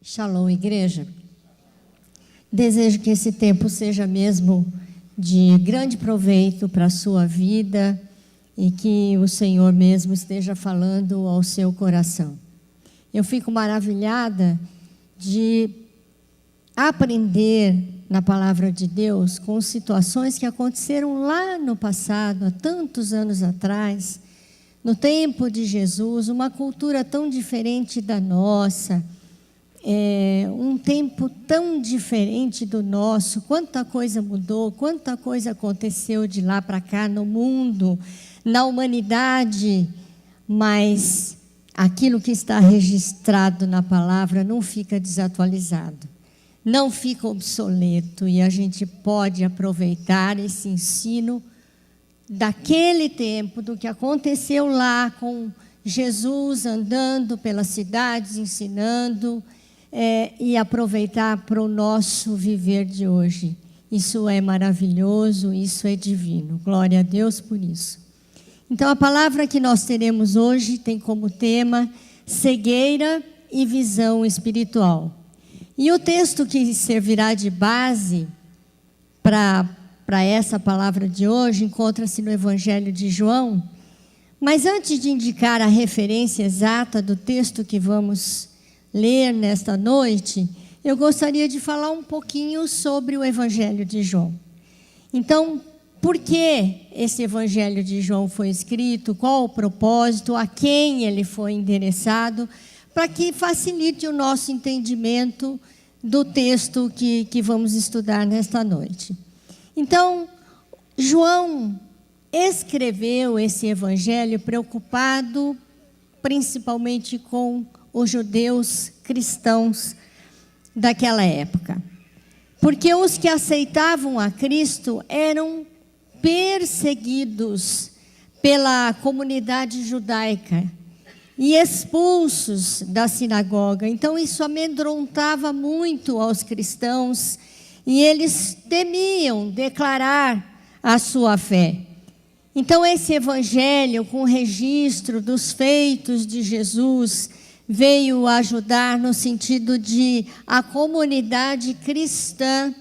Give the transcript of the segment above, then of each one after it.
Shalom, igreja. Desejo que esse tempo seja mesmo de grande proveito para a sua vida e que o Senhor mesmo esteja falando ao seu coração. Eu fico maravilhada de aprender na palavra de Deus com situações que aconteceram lá no passado, há tantos anos atrás, no tempo de Jesus, uma cultura tão diferente da nossa, um tempo tão diferente do nosso, quanta coisa mudou, quanta coisa aconteceu de lá para cá no mundo, na humanidade, mas aquilo que está registrado na palavra não fica desatualizado, não fica obsoleto, e a gente pode aproveitar esse ensino daquele tempo, do que aconteceu lá com Jesus andando pelas cidades, ensinando, e aproveitar para o nosso viver de hoje. Isso é maravilhoso, isso é divino. Glória a Deus por isso. Então, a palavra que nós teremos hoje tem como tema cegueira e visão espiritual. E o texto que servirá de base para essa palavra de hoje encontra-se no Evangelho de João. Mas antes de indicar a referência exata do texto que vamos ler nesta noite, eu gostaria de falar um pouquinho sobre o Evangelho de João. Então, por que esse Evangelho de João foi escrito? Qual o propósito? A quem ele foi endereçado? Para que facilite o nosso entendimento do texto que vamos estudar nesta noite. Então, João escreveu esse Evangelho preocupado principalmente com os judeus cristãos daquela época. Porque os que aceitavam a Cristo eram perseguidos pela comunidade judaica e expulsos da sinagoga. Então isso amedrontava muito aos cristãos e eles temiam declarar a sua fé. Então esse evangelho, com registro dos feitos de Jesus, veio ajudar no sentido de a comunidade cristã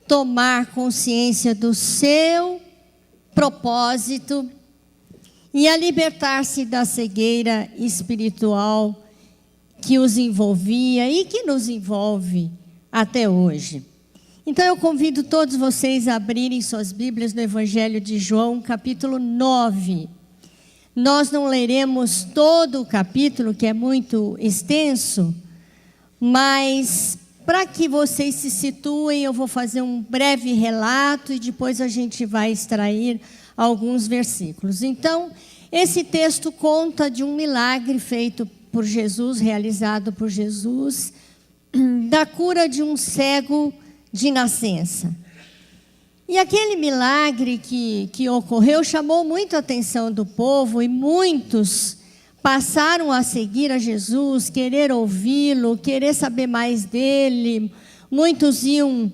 tomar consciência do seu propósito e a libertar-se da cegueira espiritual que os envolvia e que nos envolve até hoje. Então eu convido todos vocês a abrirem suas Bíblias no Evangelho de João, capítulo 9. Nós não leremos todo o capítulo, que é muito extenso, mas para que vocês se situem, eu vou fazer um breve relato e depois a gente vai extrair alguns versículos. Então, esse texto conta de um milagre feito por Jesus, realizado por Jesus, da cura de um cego de nascença. E aquele milagre que ocorreu chamou muito a atenção do povo e muitos passaram a seguir a Jesus, querer ouvi-lo, querer saber mais dele. Muitos iam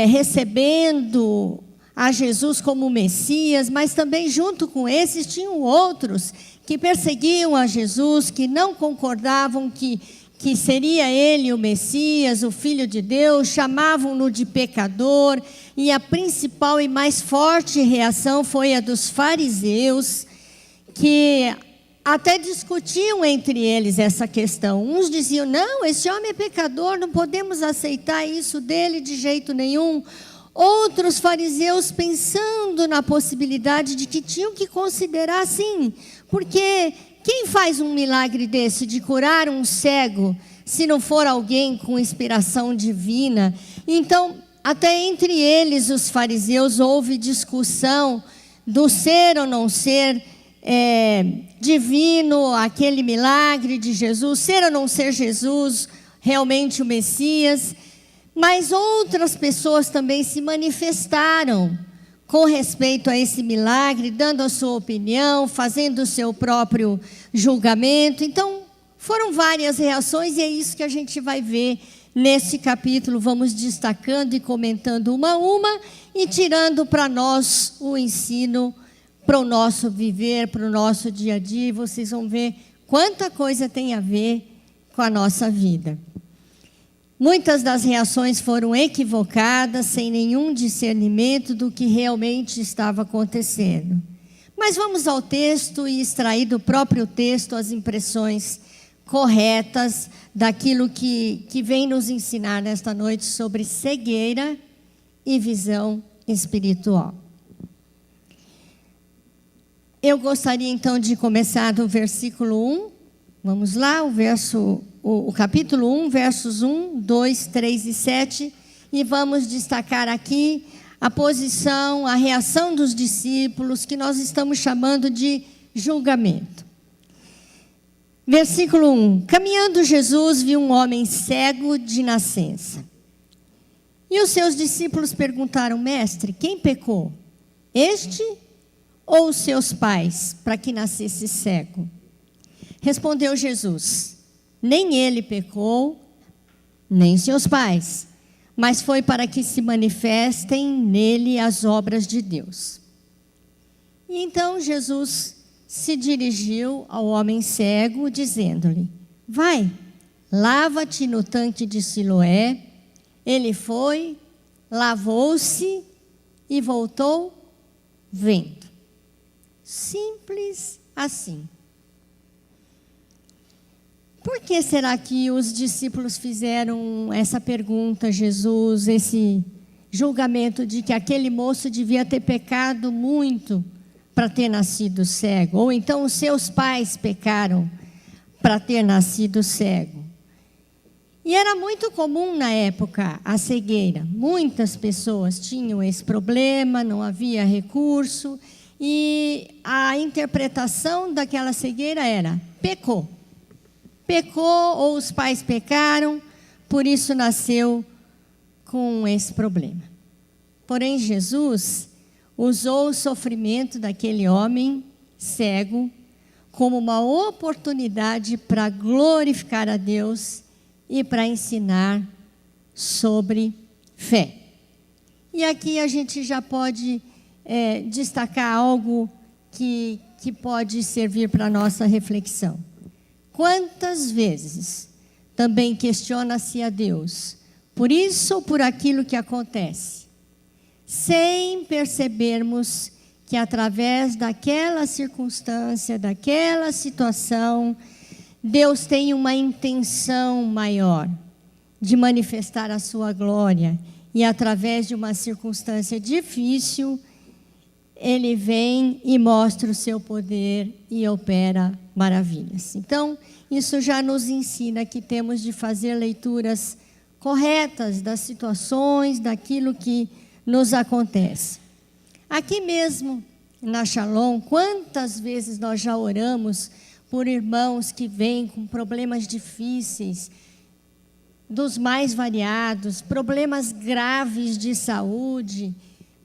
recebendo a Jesus como Messias, mas também junto com esses tinham outros que perseguiam a Jesus, que não concordavam que seria ele o Messias, o Filho de Deus, chamavam-no de pecador, e a principal e mais forte reação foi a dos fariseus, que até discutiam entre eles essa questão. Uns diziam, não, esse homem é pecador, não podemos aceitar isso dele de jeito nenhum. Outros fariseus pensando na possibilidade de que tinham que considerar sim, porque quem faz um milagre desse de curar um cego, se não for alguém com inspiração divina? Então, até entre eles, os fariseus, houve discussão do ser ou não ser divino, aquele milagre de Jesus, ser ou não ser Jesus realmente o Messias. Mas outras pessoas também se manifestaram com respeito a esse milagre, dando a sua opinião, fazendo o seu próprio julgamento. Então, foram várias reações e é isso que a gente vai ver nesse capítulo. Vamos destacando e comentando uma a uma e tirando para nós o ensino, para o nosso viver, para o nosso dia a dia. E vocês vão ver quanta coisa tem a ver com a nossa vida. Muitas das reações foram equivocadas, sem nenhum discernimento do que realmente estava acontecendo. Mas vamos ao texto e extrair do próprio texto as impressões corretas daquilo que vem nos ensinar nesta noite sobre cegueira e visão espiritual. Eu gostaria então de começar do versículo 1. Vamos lá, o capítulo 1, versos 1, 2, 3 e 7. E vamos destacar aqui a posição, a reação dos discípulos, que nós estamos chamando de julgamento. Versículo 1. Caminhando Jesus viu um homem cego de nascença. E os seus discípulos perguntaram: Mestre, quem pecou? Este ou os seus pais, para que nascesse cego? Respondeu Jesus: nem ele pecou, nem seus pais, mas foi para que se manifestem nele as obras de Deus. E então Jesus se dirigiu ao homem cego, dizendo-lhe: vai, lava-te no tanque de Siloé. Ele foi, lavou-se e voltou vendo. Simples assim. Por que será que os discípulos fizeram essa pergunta a Jesus, esse julgamento de que aquele moço devia ter pecado muito para ter nascido cego? Ou então os seus pais pecaram para ter nascido cego? E era muito comum na época a cegueira. Muitas pessoas tinham esse problema, não havia recurso. E a interpretação daquela cegueira era: pecou. Pecou ou os pais pecaram, por isso nasceu com esse problema. Porém, Jesus usou o sofrimento daquele homem cego como uma oportunidade para glorificar a Deus e para ensinar sobre fé. E aqui a gente já pode destacar algo que pode servir para a nossa reflexão. Quantas vezes também questiona-se a Deus por isso ou por aquilo que acontece, sem percebermos que através daquela circunstância, daquela situação, Deus tem uma intenção maior de manifestar a sua glória. E através de uma circunstância difícil, Ele vem e mostra o seu poder e opera maravilhas. Então, isso já nos ensina que temos de fazer leituras corretas das situações, daquilo que nos acontece. Aqui mesmo, na Shalom, quantas vezes nós já oramos por irmãos que vêm com problemas difíceis, dos mais variados, problemas graves de saúde.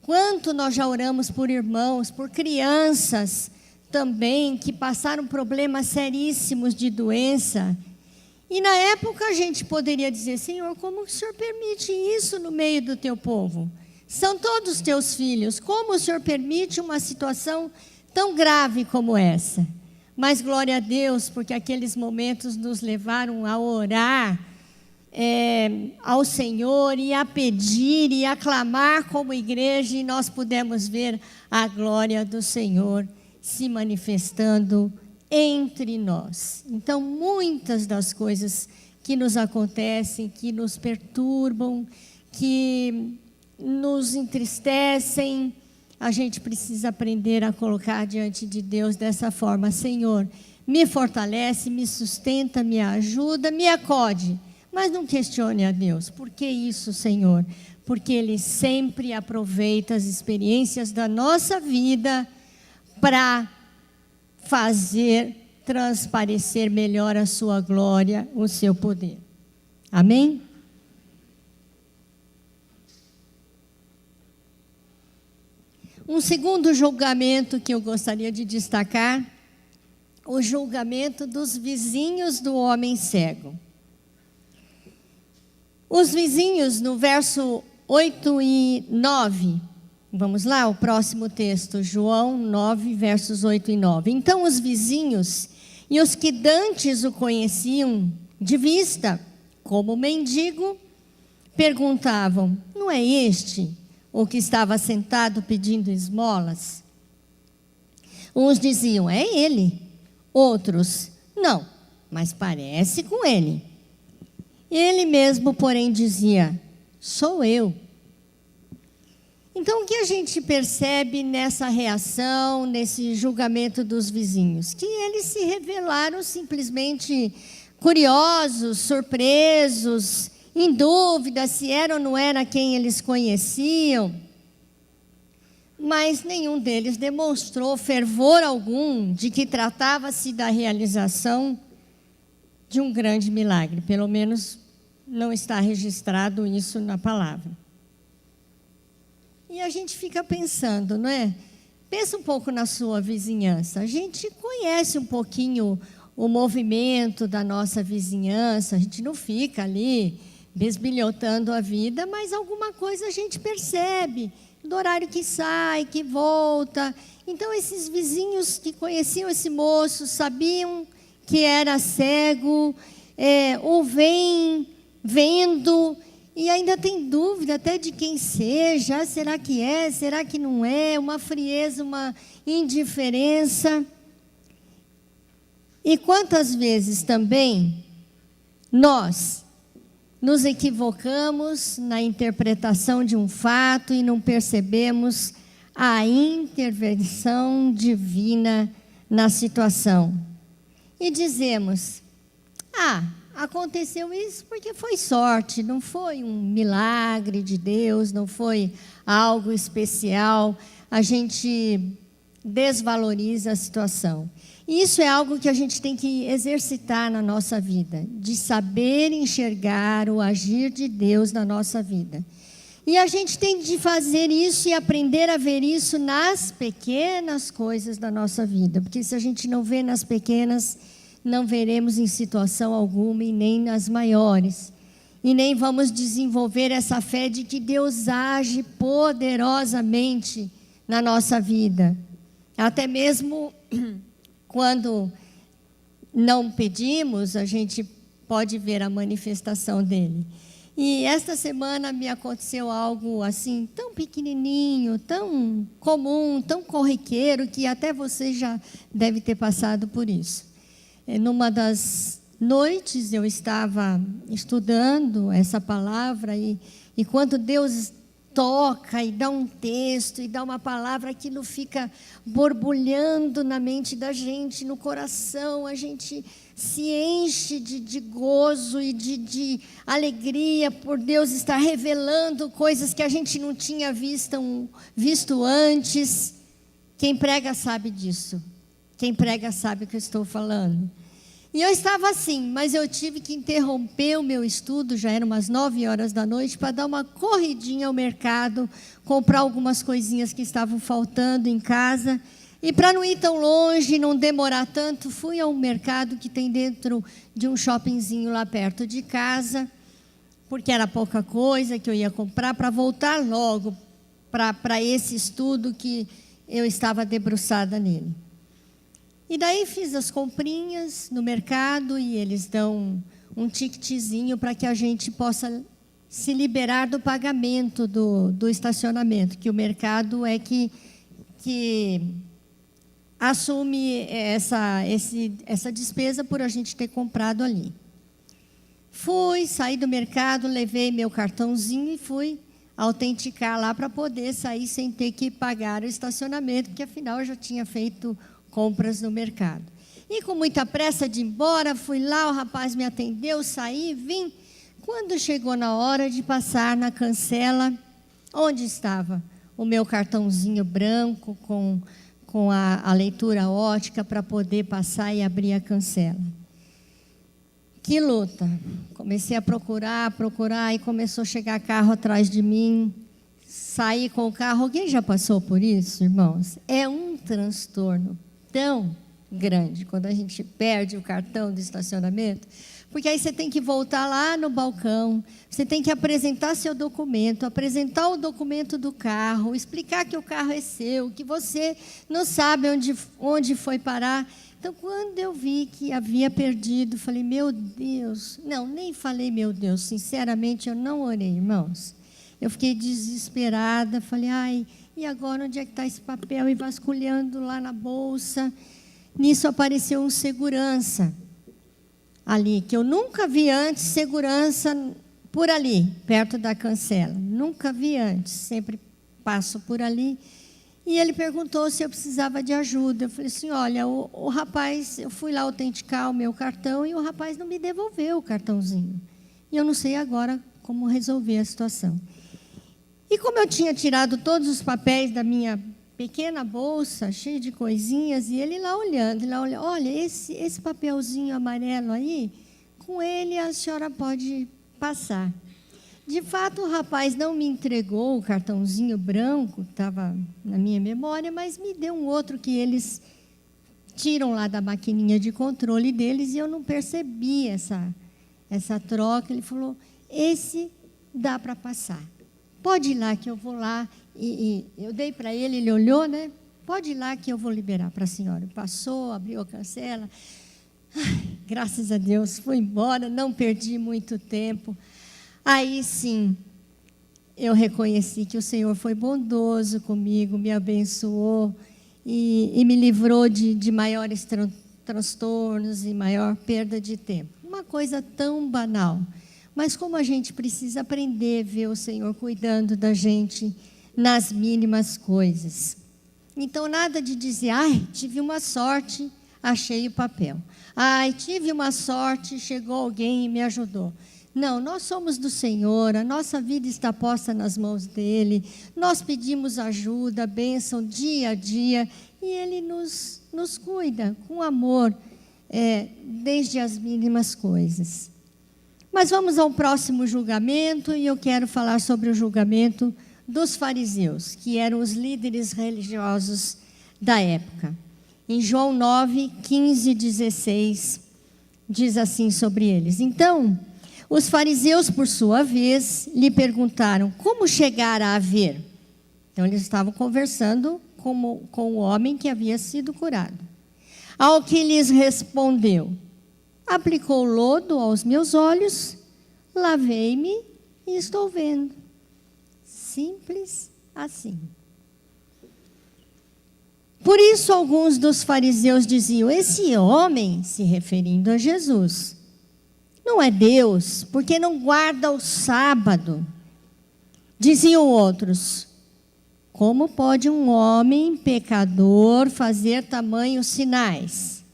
Quanto nós já oramos por irmãos, por crianças também, que passaram problemas seríssimos de doença. E na época a gente poderia dizer: Senhor, como o Senhor permite isso no meio do teu povo? São todos teus filhos. Como o Senhor permite uma situação tão grave como essa? Mas glória a Deus, porque aqueles momentos nos levaram a orar ao Senhor e a pedir e a clamar como igreja, e nós pudemos ver a glória do Senhor se manifestando entre nós. Então, muitas das coisas que nos acontecem, que nos perturbam, que nos entristecem, a gente precisa aprender a colocar diante de Deus dessa forma: Senhor, me fortalece, me sustenta, me ajuda, me acode. Mas não questione a Deus. Por que isso, Senhor? Porque Ele sempre aproveita as experiências da nossa vida para fazer transparecer melhor a sua glória, o seu poder. Amém? Um segundo julgamento que eu gostaria de destacar: o julgamento dos vizinhos do homem cego. Os vizinhos, no verso 8 e 9, vamos lá, o próximo texto, João 9, versos 8 e 9. Então os vizinhos e os que dantes o conheciam de vista, como mendigo, perguntavam: não é este o que estava sentado pedindo esmolas? Uns diziam: é ele. Outros: não, mas parece com ele. Ele mesmo, porém, dizia: sou eu. Então, o que a gente percebe nessa reação, nesse julgamento dos vizinhos? Que eles se revelaram simplesmente curiosos, surpresos, em dúvida se era ou não era quem eles conheciam. Mas nenhum deles demonstrou fervor algum de que tratava-se da realização de um grande milagre. Pelo menos não está registrado isso na palavra. E a gente fica pensando, não é? Pensa um pouco na sua vizinhança. A gente conhece um pouquinho o movimento da nossa vizinhança. A gente não fica ali besbilhotando a vida, mas alguma coisa a gente percebe. Do horário que sai, que volta. Então, esses vizinhos que conheciam esse moço, sabiam que era cego, o vêm vendo, e ainda tem dúvida até de quem seja. Será que é? Será que não é? Uma frieza, uma indiferença. E quantas vezes também nós nos equivocamos na interpretação de um fato e não percebemos a intervenção divina na situação. E dizemos: aconteceu isso porque foi sorte, não foi um milagre de Deus, não foi algo especial. A gente desvaloriza a situação. E isso é algo que a gente tem que exercitar na nossa vida, de saber enxergar o agir de Deus na nossa vida. E a gente tem de fazer isso e aprender a ver isso nas pequenas coisas da nossa vida, porque se a gente não vê nas pequenas, não veremos em situação alguma e nem nas maiores. E nem vamos desenvolver essa fé de que Deus age poderosamente na nossa vida. Até mesmo quando não pedimos, a gente pode ver a manifestação dele. E esta semana me aconteceu algo assim, tão pequenininho, tão comum, tão corriqueiro, que até você já deve ter passado por isso. Numa das noites eu estava estudando essa palavra e quando Deus toca e dá um texto e dá uma palavra, aquilo fica borbulhando na mente da gente, no coração, a gente se enche de gozo e de alegria por Deus estar revelando coisas que a gente não tinha visto antes. Quem prega sabe disso. Quem prega sabe o que eu estou falando. E eu estava assim, mas eu tive que interromper o meu estudo, já eram umas 9 horas da noite, para dar uma corridinha ao mercado, comprar algumas coisinhas que estavam faltando em casa. E para não ir tão longe, não demorar tanto, fui ao mercado que tem dentro de um shoppingzinho lá perto de casa, porque era pouca coisa que eu ia comprar, para voltar logo para esse estudo que eu estava debruçada nele. E daí fiz as comprinhas no mercado e eles dão um ticketzinho para que a gente possa se liberar do pagamento do estacionamento, que o mercado é que assume essa despesa por a gente ter comprado ali. Saí do mercado, levei meu cartãozinho e fui autenticar lá para poder sair sem ter que pagar o estacionamento, porque afinal eu já tinha feito compras no mercado. E com muita pressa de ir embora, fui lá, o rapaz me atendeu, saí, vim. Quando chegou na hora de passar na cancela, onde estava o meu cartãozinho branco com a leitura ótica para poder passar e abrir a cancela? Que luta! Comecei a procurar, e começou a chegar carro atrás de mim. Saí com o carro. Alguém já passou por isso, irmãos? É um transtorno tão grande quando a gente perde o cartão do estacionamento, porque aí você tem que voltar lá no balcão, você tem que apresentar seu documento, apresentar o documento do carro, explicar que o carro é seu, que você não sabe onde foi parar, Então, quando eu vi que havia perdido, falei, meu Deus. Não, nem falei, meu Deus. Sinceramente, eu não orei, irmãos. Eu fiquei desesperada. Falei, ai, e agora onde é que está esse papel? E vasculhando lá na bolsa. Nisso apareceu um segurança ali, que eu nunca vi antes, segurança por ali, perto da cancela. Nunca vi antes, sempre passo por ali. E ele perguntou se eu precisava de ajuda. Eu falei assim, olha, o rapaz, eu fui lá autenticar o meu cartão e o rapaz não me devolveu o cartãozinho. E eu não sei agora como resolver a situação. E como eu tinha tirado todos os papéis da minha pequena bolsa, cheia de coisinhas, e ele lá olhando, olha, esse papelzinho amarelo aí, com ele a senhora pode passar. De fato, o rapaz não me entregou o cartãozinho branco, que estava na minha memória, mas me deu um outro que eles tiram lá da maquininha de controle deles, e eu não percebi essa troca. Ele falou, esse dá para passar. Pode ir lá que eu vou lá. E eu dei para ele, ele olhou, né? Pode ir lá que eu vou liberar para a senhora. Passou, abriu a cancela. Ai, graças a Deus, fui embora, não perdi muito tempo. Aí sim, eu reconheci que o Senhor foi bondoso comigo, me abençoou e me livrou de maiores transtornos e maior perda de tempo. Uma coisa tão banal, mas como a gente precisa aprender a ver o Senhor cuidando da gente nas mínimas coisas. Então, nada de dizer, ai, tive uma sorte, achei o papel. Ai, tive uma sorte, chegou alguém e me ajudou. Não, nós somos do Senhor, a nossa vida está posta nas mãos dEle, nós pedimos ajuda, bênção dia a dia, e Ele nos cuida com amor, desde as mínimas coisas. Mas vamos ao próximo julgamento, e eu quero falar sobre o julgamento dos fariseus, que eram os líderes religiosos da época. Em João 9, 15 e 16, diz assim sobre eles. Então, os fariseus, por sua vez, lhe perguntaram como chegar a ver. Então, eles estavam conversando com o homem que havia sido curado. Ao que lhes respondeu, aplicou lodo aos meus olhos, lavei-me e estou vendo. Simples assim. Por isso, alguns dos fariseus diziam, esse homem, se referindo a Jesus, não é Deus, porque não guarda o sábado. Diziam outros, como pode um homem pecador fazer tamanhos sinais?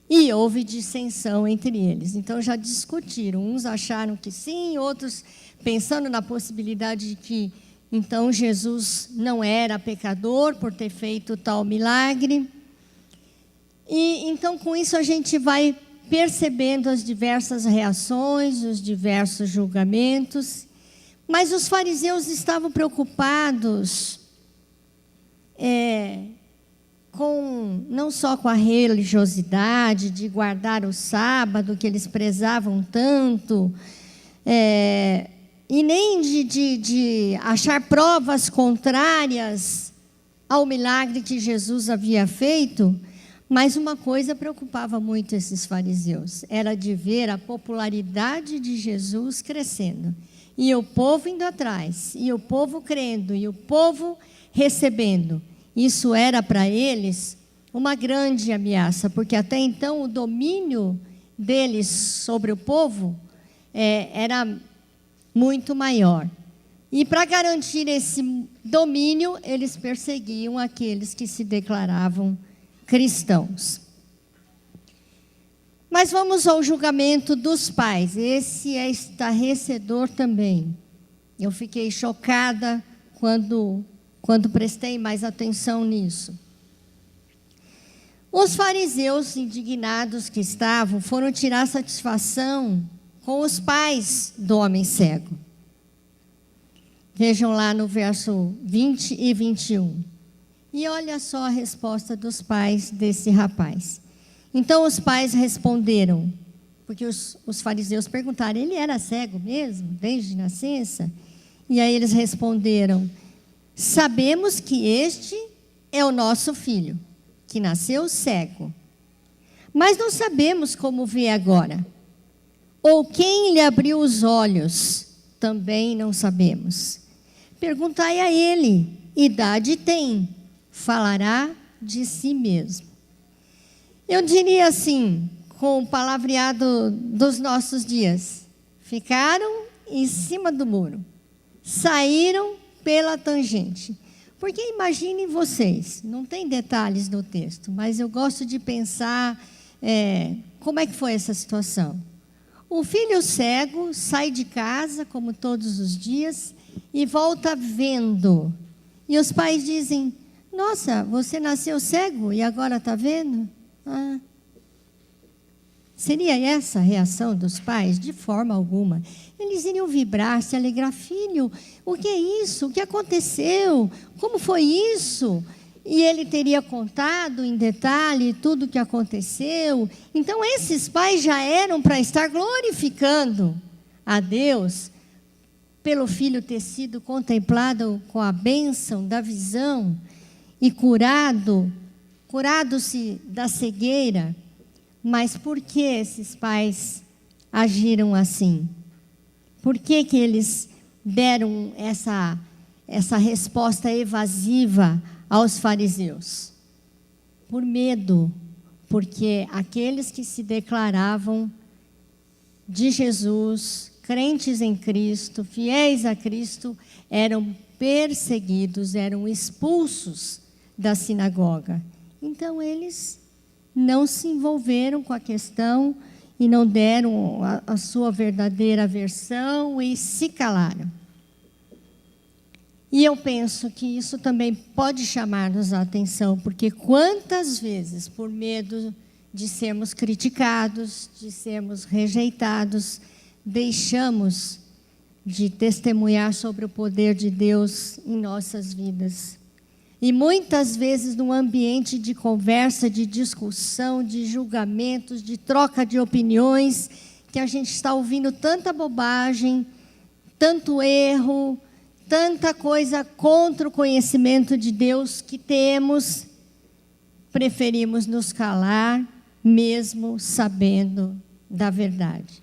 E houve dissensão entre eles. Então já discutiram, uns acharam que sim, outros pensando na possibilidade de que então Jesus não era pecador por ter feito tal milagre. E então com isso a gente vai percebendo as diversas reações, os diversos julgamentos. Mas os fariseus estavam preocupados não só com a religiosidade de guardar o sábado, que eles prezavam tanto, e nem de achar provas contrárias ao milagre que Jesus havia feito, mas uma coisa preocupava muito esses fariseus, era de ver a popularidade de Jesus crescendo, e o povo indo atrás, e o povo crendo, e o povo recebendo. Isso era para eles uma grande ameaça, porque até então o domínio deles sobre o povo era muito maior. E para garantir esse domínio, eles perseguiam aqueles que se declaravam cristãos. Mas vamos ao julgamento dos pais. Esse é estarrecedor também. Eu fiquei chocada quando prestei mais atenção nisso. Os fariseus indignados que estavam foram tirar satisfação com os pais do homem cego. Vejam lá no verso 20 e 21. E olha só a resposta dos pais desse rapaz. Então os pais responderam, porque os fariseus perguntaram, ele era cego mesmo, desde nascença? E aí eles responderam, sabemos que este é o nosso filho, que nasceu cego. Mas não sabemos como vê agora. Ou quem lhe abriu os olhos, também não sabemos. Perguntai a ele, idade tem, falará de si mesmo. Eu diria assim, com o palavreado dos nossos dias, ficaram em cima do muro, saíram pela tangente. Porque imaginem vocês, não tem detalhes no texto, mas eu gosto de pensar como é que foi essa situação. O filho cego sai de casa, como todos os dias, e volta vendo. E os pais dizem, nossa, você nasceu cego e agora está vendo? Seria essa a reação dos pais? De forma alguma. Eles iriam vibrar, se alegrar. Filho, o que é isso? O que aconteceu? Como foi isso? E ele teria contado em detalhe tudo o que aconteceu. Então, esses pais já eram para estar glorificando a Deus pelo filho ter sido contemplado com a bênção da visão e curado-se da cegueira. Mas por que esses pais agiram assim? Por que eles deram essa resposta evasiva aos fariseus? Por medo, porque aqueles que se declaravam de Jesus, crentes em Cristo, fiéis a Cristo, eram perseguidos, eram expulsos da sinagoga. Então eles não se envolveram com a questão e não deram a sua verdadeira versão e se calaram. E eu penso que isso também pode chamar-nos a atenção, porque quantas vezes, por medo de sermos criticados, de sermos rejeitados, deixamos de testemunhar sobre o poder de Deus em nossas vidas. E muitas vezes, num ambiente de conversa, de discussão, de julgamentos, de troca de opiniões, que a gente está ouvindo tanta bobagem, tanto erro, tanta coisa contra o conhecimento de Deus que temos, preferimos nos calar, mesmo sabendo da verdade.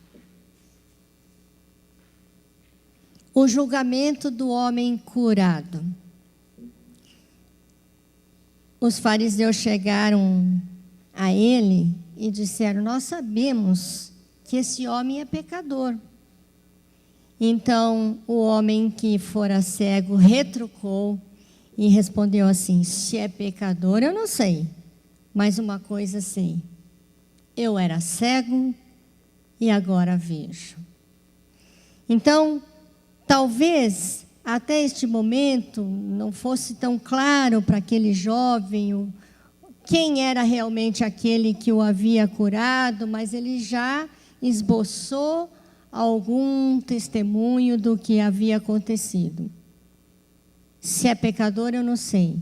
O julgamento do homem curado. Os fariseus chegaram a ele e disseram, nós sabemos que esse homem é pecador. Então, o homem que fora cego retrucou e respondeu assim, se é pecador, eu não sei, mas uma coisa sei, eu era cego e agora vejo. Então, talvez até este momento não fosse tão claro para aquele jovem quem era realmente aquele que o havia curado, mas ele já esboçou algum testemunho do que havia acontecido. Se é pecador, eu não sei,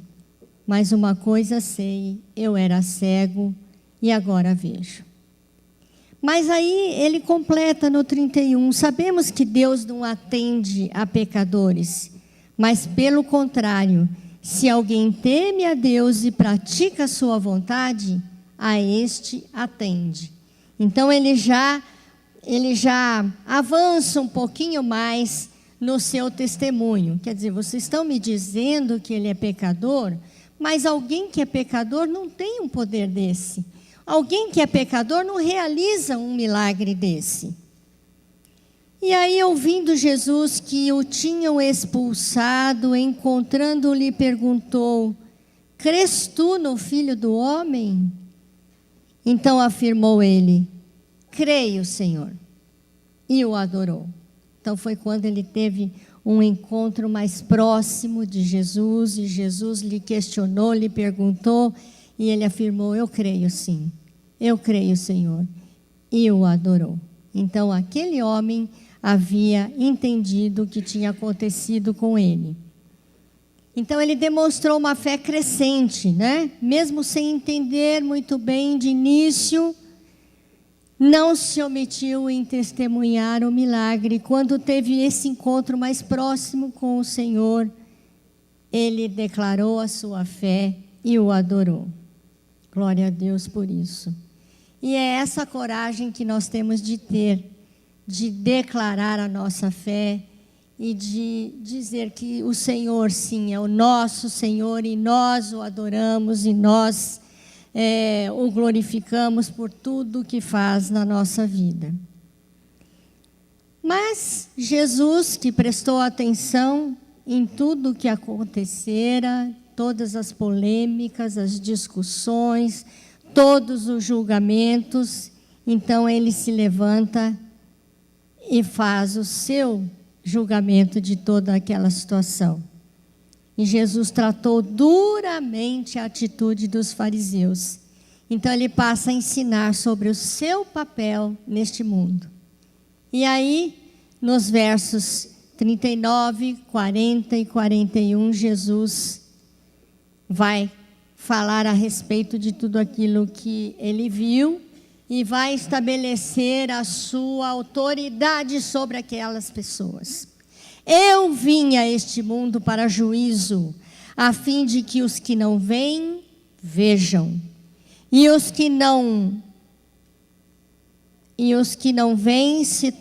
mas uma coisa sei, eu era cego e agora vejo. Mas aí ele completa no 31, sabemos que Deus não atende a pecadores, mas pelo contrário, se alguém teme a Deus e pratica a sua vontade, a este atende. Então ele já avança um pouquinho mais no seu testemunho. Quer dizer, vocês estão me dizendo que ele é pecador, mas alguém que é pecador não tem um poder desse. Alguém que é pecador não realiza um milagre desse. E aí, ouvindo Jesus que o tinham expulsado, encontrando-lhe, perguntou, crês tu no Filho do Homem? Então afirmou ele, creio, Senhor. E o adorou. Então foi quando ele teve um encontro mais próximo de Jesus, e Jesus lhe questionou, lhe perguntou, e ele afirmou, eu creio sim, eu creio, Senhor, e o adorou. Então aquele homem havia entendido o que tinha acontecido com ele. Então ele demonstrou uma fé crescente, né? Mesmo sem entender muito bem de início, não se omitiu em testemunhar o milagre. Quando teve esse encontro mais próximo com o Senhor, ele declarou a sua fé e o adorou. Glória a Deus por isso. E é essa coragem que nós temos de ter, de declarar a nossa fé e de dizer que o Senhor, sim, é o nosso Senhor e nós o adoramos e nós o glorificamos por tudo que faz na nossa vida. Mas Jesus, que prestou atenção em tudo o que acontecera, todas as polêmicas, as discussões, todos os julgamentos, então ele se levanta e faz o seu julgamento de toda aquela situação. E Jesus tratou duramente a atitude dos fariseus. Então ele passa a ensinar sobre o seu papel neste mundo. E aí, nos versos 39, 40 e 41, Jesus vai falar a respeito de tudo aquilo que ele viu e vai estabelecer a sua autoridade sobre aquelas pessoas. Eu vim a este mundo para juízo, a fim de que os que não veem, vejam, e os que não veem se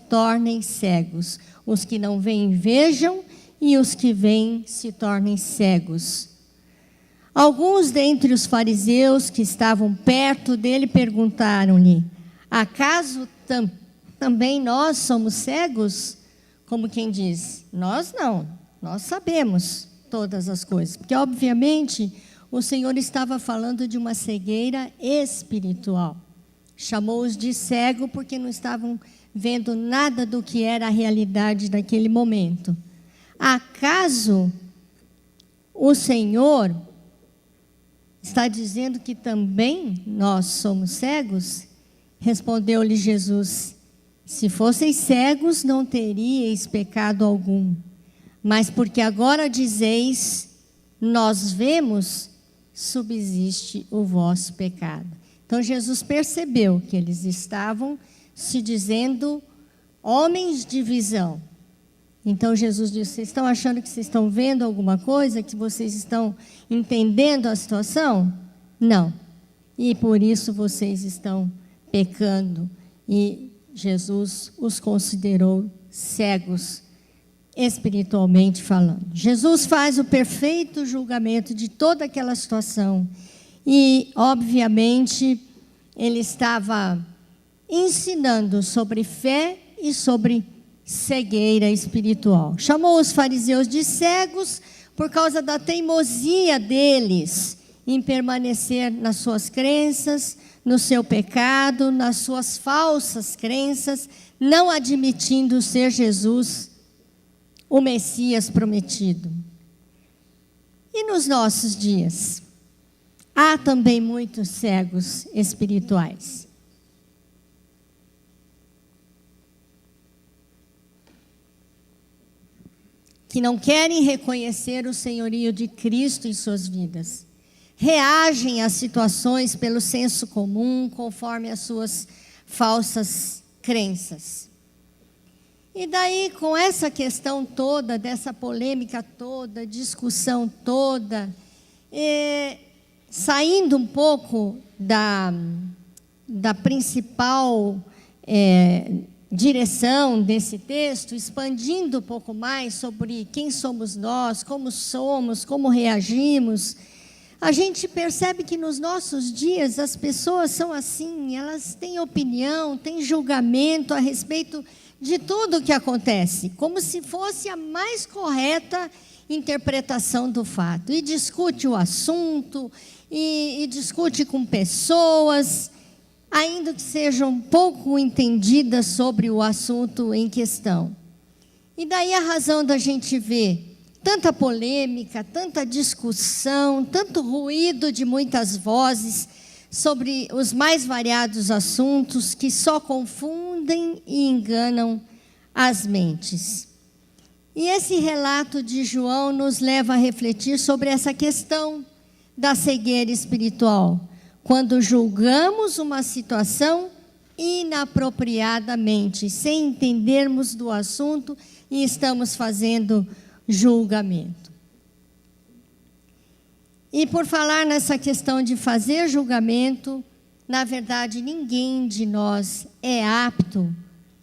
tornem cegos. Os que não veem, vejam, e os que veem se tornem cegos. Alguns dentre os fariseus que estavam perto dele perguntaram-lhe: acaso também nós somos cegos? Como quem diz, nós não, nós sabemos todas as coisas. Porque, obviamente, o Senhor estava falando de uma cegueira espiritual. Chamou-os de cego porque não estavam vendo nada do que era a realidade daquele momento. Acaso o Senhor está dizendo que também nós somos cegos? Respondeu-lhe Jesus: se fosseis cegos, não teríeis pecado algum. Mas porque agora dizeis, nós vemos, subsiste o vosso pecado. Então Jesus percebeu que eles estavam se dizendo homens de visão. Então Jesus disse: vocês estão achando que vocês estão vendo alguma coisa, que vocês estão entendendo a situação? Não. E por isso vocês estão pecando. E Jesus os considerou cegos, espiritualmente falando. Jesus faz o perfeito julgamento de toda aquela situação. E, obviamente, ele estava ensinando sobre fé e sobre cegueira espiritual. Chamou os fariseus de cegos por causa da teimosia deles em permanecer nas suas crenças, no seu pecado, nas suas falsas crenças, não admitindo ser Jesus o Messias prometido. E nos nossos dias, há também muitos cegos espirituais. Que não querem reconhecer o senhorio de Cristo em suas vidas. Reagem às situações pelo senso comum, conforme as suas falsas crenças. E daí, com essa questão toda, dessa polêmica toda, discussão toda, saindo um pouco da principal direção desse texto, expandindo um pouco mais sobre quem somos nós, como reagimos, a gente percebe que nos nossos dias as pessoas são assim, elas têm opinião, têm julgamento a respeito de tudo o que acontece, como se fosse a mais correta interpretação do fato. E discute o assunto, e discute com pessoas, ainda que sejam pouco entendidas sobre o assunto em questão. E daí a razão da gente ver tanta polêmica, tanta discussão, tanto ruído de muitas vozes sobre os mais variados assuntos que só confundem e enganam as mentes. E esse relato de João nos leva a refletir sobre essa questão da cegueira espiritual, quando julgamos uma situação inapropriadamente, sem entendermos do assunto e estamos fazendo julgamento. E por falar nessa questão de fazer julgamento, na verdade, ninguém de nós é apto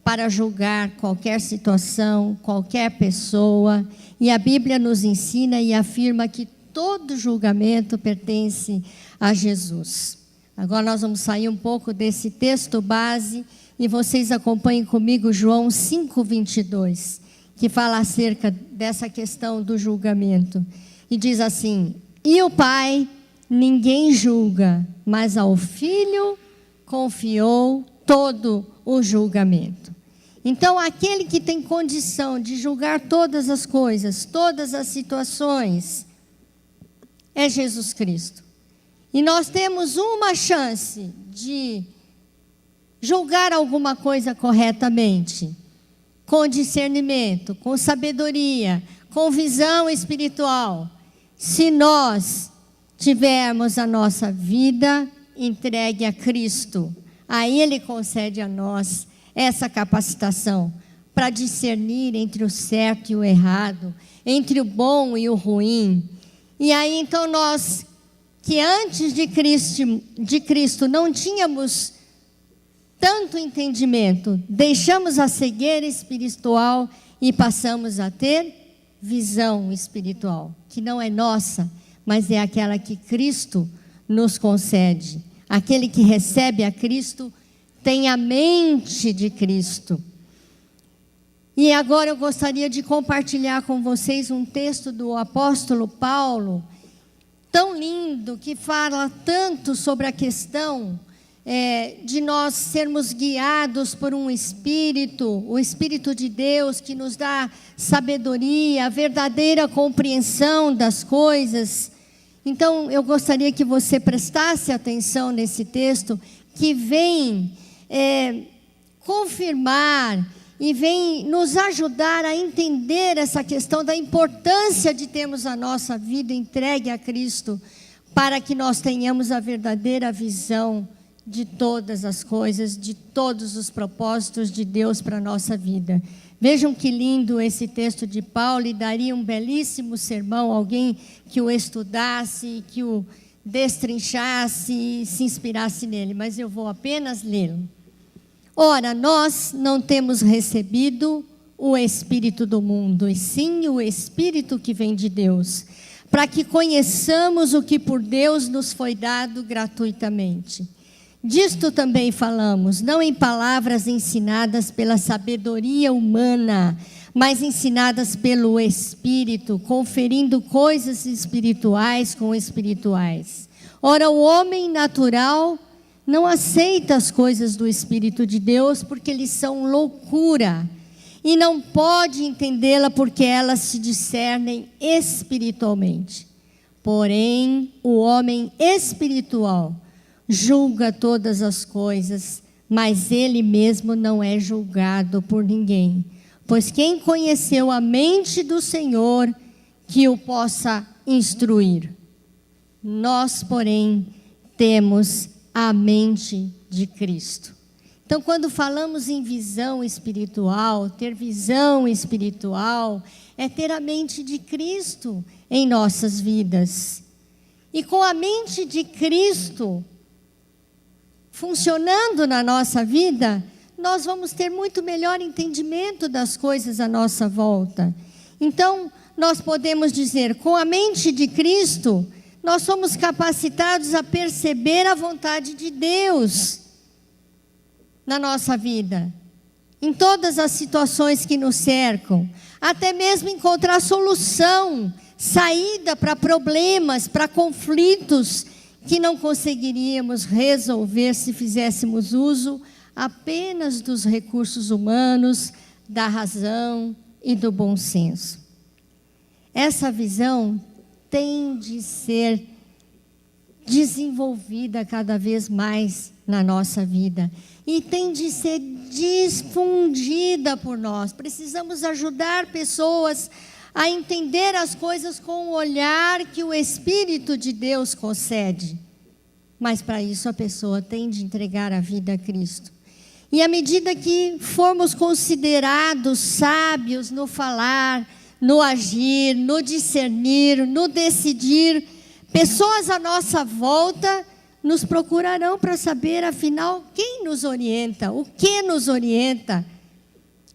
para julgar qualquer situação, qualquer pessoa. E a Bíblia nos ensina e afirma que todo julgamento pertence a Jesus. Agora nós vamos sair um pouco desse texto base e vocês acompanhem comigo João 5:22, que fala acerca dessa questão do julgamento. E diz assim: e o Pai ninguém julga, mas ao Filho confiou todo o julgamento. Então, aquele que tem condição de julgar todas as coisas, todas as situações, é Jesus Cristo. E nós temos uma chance de julgar alguma coisa corretamente, com discernimento, com sabedoria, com visão espiritual, se nós tivermos a nossa vida entregue a Cristo. Aí Ele concede a nós essa capacitação para discernir entre o certo e o errado, entre o bom e o ruim. E aí então nós, que antes de Cristo não tínhamos tanto entendimento, deixamos a cegueira espiritual e passamos a ter visão espiritual, que não é nossa, mas é aquela que Cristo nos concede. Aquele que recebe a Cristo tem a mente de Cristo. E agora eu gostaria de compartilhar com vocês um texto do apóstolo Paulo, tão lindo, que fala tanto sobre a questão de nós sermos guiados por um Espírito, o Espírito de Deus, que nos dá sabedoria, a verdadeira compreensão das coisas. Então, eu gostaria que você prestasse atenção nesse texto, que vem confirmar e vem nos ajudar a entender essa questão da importância de termos a nossa vida entregue a Cristo, para que nós tenhamos a verdadeira visão de todas as coisas, de todos os propósitos de Deus para a nossa vida. Vejam que lindo esse texto de Paulo, e daria um belíssimo sermão, alguém que o estudasse, que o destrinchasse e se inspirasse nele, mas eu vou apenas lê-lo. Ora, nós não temos recebido o Espírito do mundo, e sim o Espírito que vem de Deus, para que conheçamos o que por Deus nos foi dado gratuitamente. Disto também falamos, não em palavras ensinadas pela sabedoria humana, mas ensinadas pelo Espírito, conferindo coisas espirituais com espirituais. Ora, o homem natural não aceita as coisas do Espírito de Deus, porque lhes são loucura, e não pode entendê-la, porque elas se discernem espiritualmente. Porém, o homem espiritual julga todas as coisas, mas ele mesmo não é julgado por ninguém. Pois quem conheceu a mente do Senhor, que o possa instruir? Nós, porém, temos a mente de Cristo. Então, quando falamos em visão espiritual, ter visão espiritual é ter a mente de Cristo em nossas vidas. E com a mente de Cristo funcionando na nossa vida, nós vamos ter muito melhor entendimento das coisas à nossa volta. Então, nós podemos dizer, com a mente de Cristo, nós somos capacitados a perceber a vontade de Deus na nossa vida, em todas as situações que nos cercam, até mesmo encontrar solução, saída para problemas, para conflitos que não conseguiríamos resolver se fizéssemos uso apenas dos recursos humanos, da razão e do bom senso. Essa visão tem de ser desenvolvida cada vez mais na nossa vida e tem de ser difundida por nós. Precisamos ajudar pessoas a entender as coisas com o olhar que o Espírito de Deus concede. Mas para isso a pessoa tem de entregar a vida a Cristo. E à medida que formos considerados sábios no falar, no agir, no discernir, no decidir, Pessoas à nossa volta nos procurarão para saber, afinal, quem nos orienta, o que nos orienta,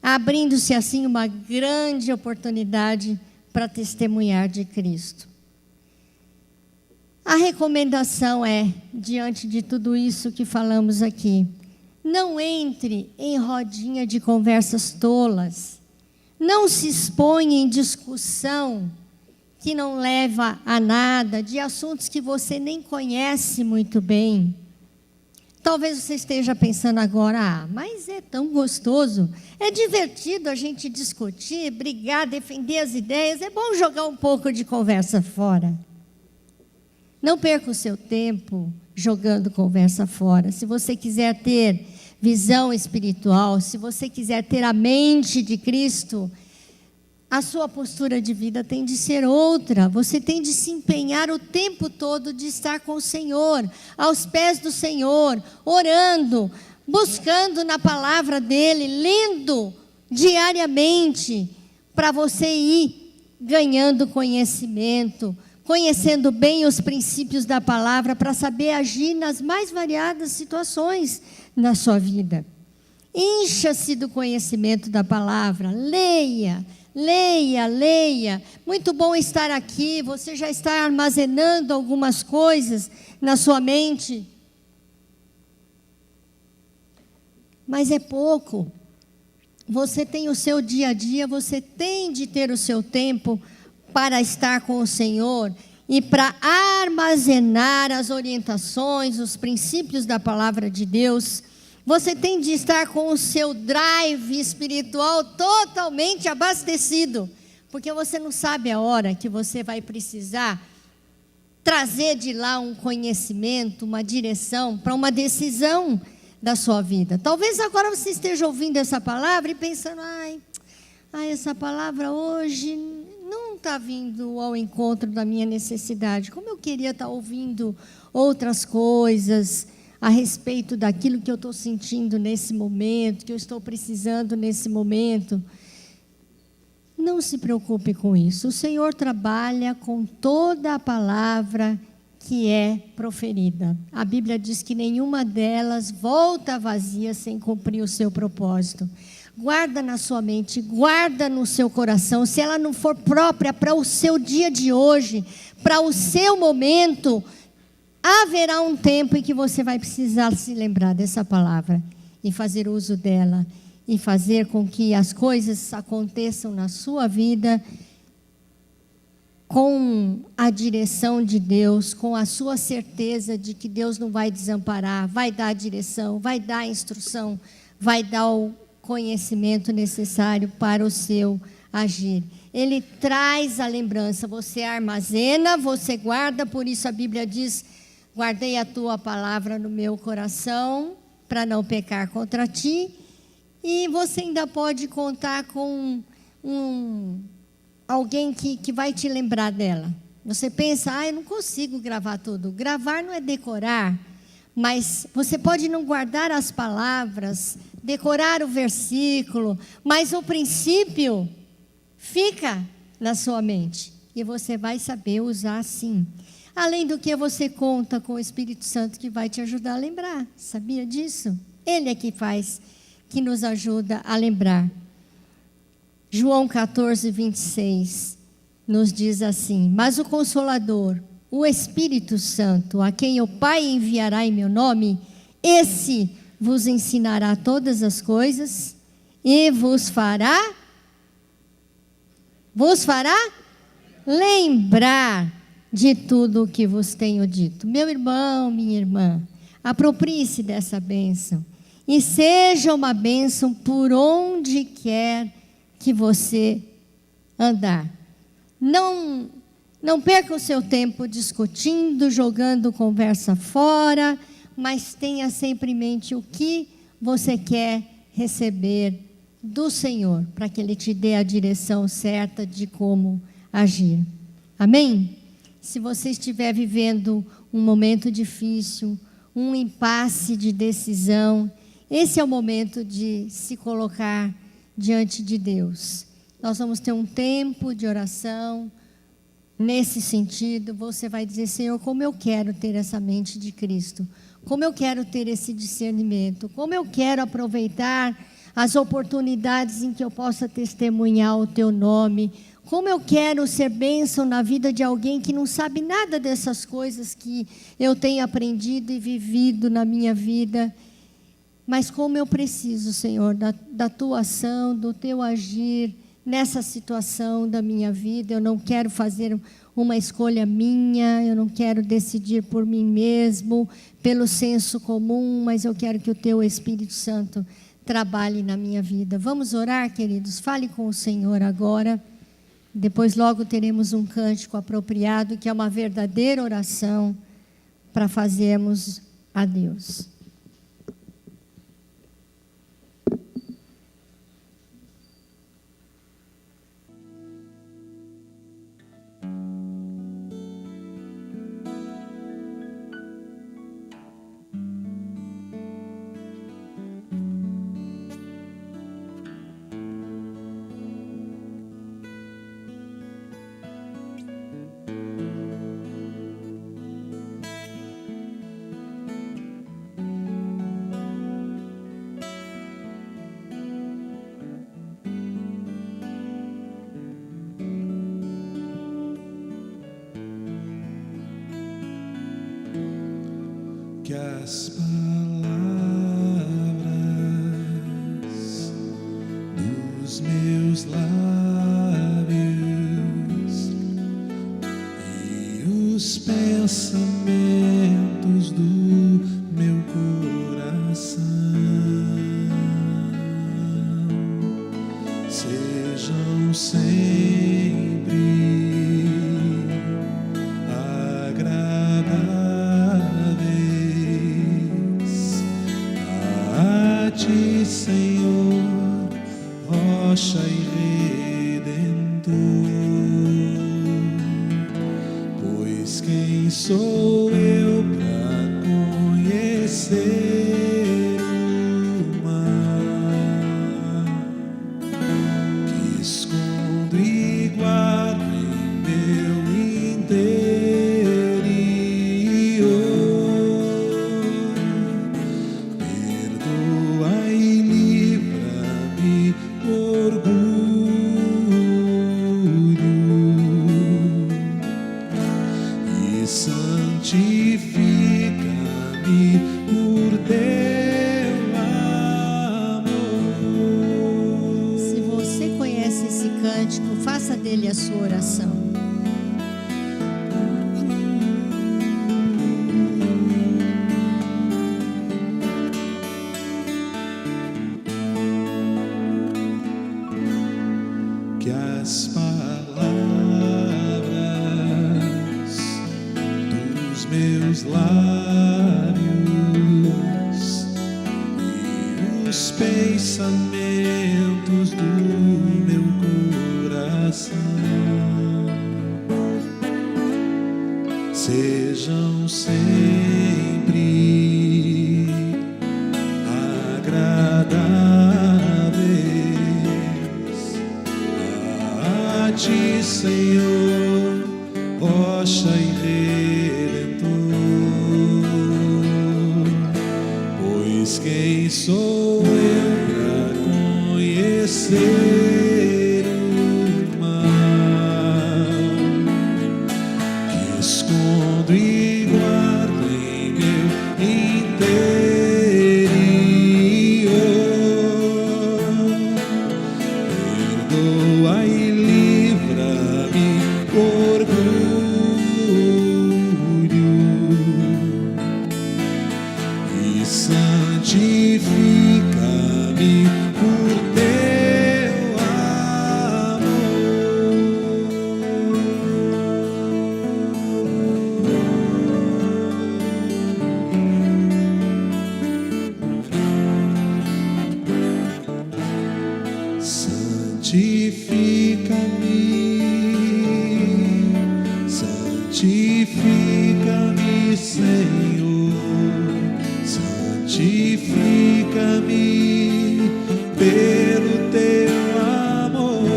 abrindo-se assim uma grande oportunidade para testemunhar de Cristo. A recomendação é, diante de tudo isso que falamos aqui, não entre em rodinha de conversas tolas, não se exponha em discussão que não leva a nada, de assuntos que você nem conhece muito bem. Talvez você esteja pensando agora, mas é tão gostoso, é divertido a gente discutir, brigar, defender as ideias, é bom jogar um pouco de conversa fora. Não perca o seu tempo jogando conversa fora. Se você quiser ter visão espiritual, se você quiser ter a mente de Cristo, a sua postura de vida tem de ser outra. Você tem de se empenhar o tempo todo de estar com o Senhor, aos pés do Senhor, orando, buscando na palavra dEle, lendo diariamente, para você ir ganhando conhecimento, conhecendo bem os princípios da palavra, para saber agir nas mais variadas situações na sua vida. Encha-se do conhecimento da palavra, leia. Leia, leia. Muito bom estar aqui. Você já está armazenando algumas coisas na sua mente. Mas é pouco. Você tem o seu dia a dia, você tem de ter o seu tempo para estar com o Senhor e para armazenar as orientações, os princípios da palavra de Deus. Você tem de estar com o seu drive espiritual totalmente abastecido, porque você não sabe a hora que você vai precisar trazer de lá um conhecimento, uma direção para uma decisão da sua vida. Talvez agora você esteja ouvindo essa palavra e pensando, essa palavra hoje não está vindo ao encontro da minha necessidade. Como eu queria estar ouvindo outras coisas a respeito daquilo que eu estou sentindo nesse momento, que eu estou precisando nesse momento. Não se preocupe com isso. O Senhor trabalha com toda a palavra que é proferida. A Bíblia diz que nenhuma delas volta vazia sem cumprir o seu propósito. Guarda na sua mente, guarda no seu coração. Se ela não for própria para o seu dia de hoje, para o seu momento, haverá um tempo em que você vai precisar se lembrar dessa palavra e fazer uso dela e fazer com que as coisas aconteçam na sua vida com a direção de Deus, com a sua certeza de que Deus não vai desamparar, vai dar a direção, vai dar a instrução, vai dar o conhecimento necessário para o seu agir. Ele traz a lembrança, você armazena, você guarda, por isso a Bíblia diz: guardei a tua palavra no meu coração, para não pecar contra ti. E você ainda pode contar com alguém que vai te lembrar dela. Você pensa, eu não consigo gravar tudo. Gravar não é decorar, mas você pode não guardar as palavras, decorar o versículo, mas o princípio fica na sua mente. E você vai saber usar sim. Além do que, você conta com o Espírito Santo que vai te ajudar a lembrar. Sabia disso? Ele é que faz, que nos ajuda a lembrar. João 14, 26 nos diz assim: mas o Consolador, o Espírito Santo, a quem o Pai enviará em meu nome, esse vos ensinará todas as coisas e vos fará lembrar de tudo o que vos tenho dito. Meu irmão, minha irmã, aproprie-se dessa bênção e seja uma bênção por onde quer que você andar. Não perca o seu tempo discutindo, jogando conversa fora, mas tenha sempre em mente o que você quer receber do Senhor, para que Ele te dê a direção certa de como agir. Amém? Se você estiver vivendo um momento difícil, um impasse de decisão, esse é o momento de se colocar diante de Deus. Nós vamos ter um tempo de oração, nesse sentido, você vai dizer: Senhor, como eu quero ter essa mente de Cristo, como eu quero ter esse discernimento, como eu quero aproveitar as oportunidades em que eu possa testemunhar o Teu nome, como eu quero ser bênção na vida de alguém que não sabe nada dessas coisas que eu tenho aprendido e vivido na minha vida. Mas como eu preciso, Senhor, da Tua ação, do Teu agir nessa situação da minha vida. Eu não quero fazer uma escolha minha, eu não quero decidir por mim mesmo, pelo senso comum, mas eu quero que o Teu Espírito Santo trabalhe na minha vida. Vamos orar, queridos? Fale com o Senhor agora. Depois logo teremos um cântico apropriado, que é uma verdadeira oração para fazermos a Deus. Que as palavras dos meus lábios e os pensamentos do meu coração sejam sempre Senhor, rocha e redentor, pois quem sou eu para conhecer o mar que escondo e guardo em meu interior? Perdoa e livra-me do orgulho e santifica-me por teu amor. Se você conhece esse cântico, faça dele a sua oração. Que as palavras dos meus lábios e os pensamentos do meu coração sejam sempre agradáveis a Ti, Senhor, rocha e redentor, pois quem sou eu para conhecer o mar que escondo e guardo em meu interior? Perdoa e livra-me do orgulho e santifica-me por teu amor. Santifica-me, santifica-me, Senhor, santifica-me pelo teu amor.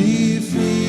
te fiz.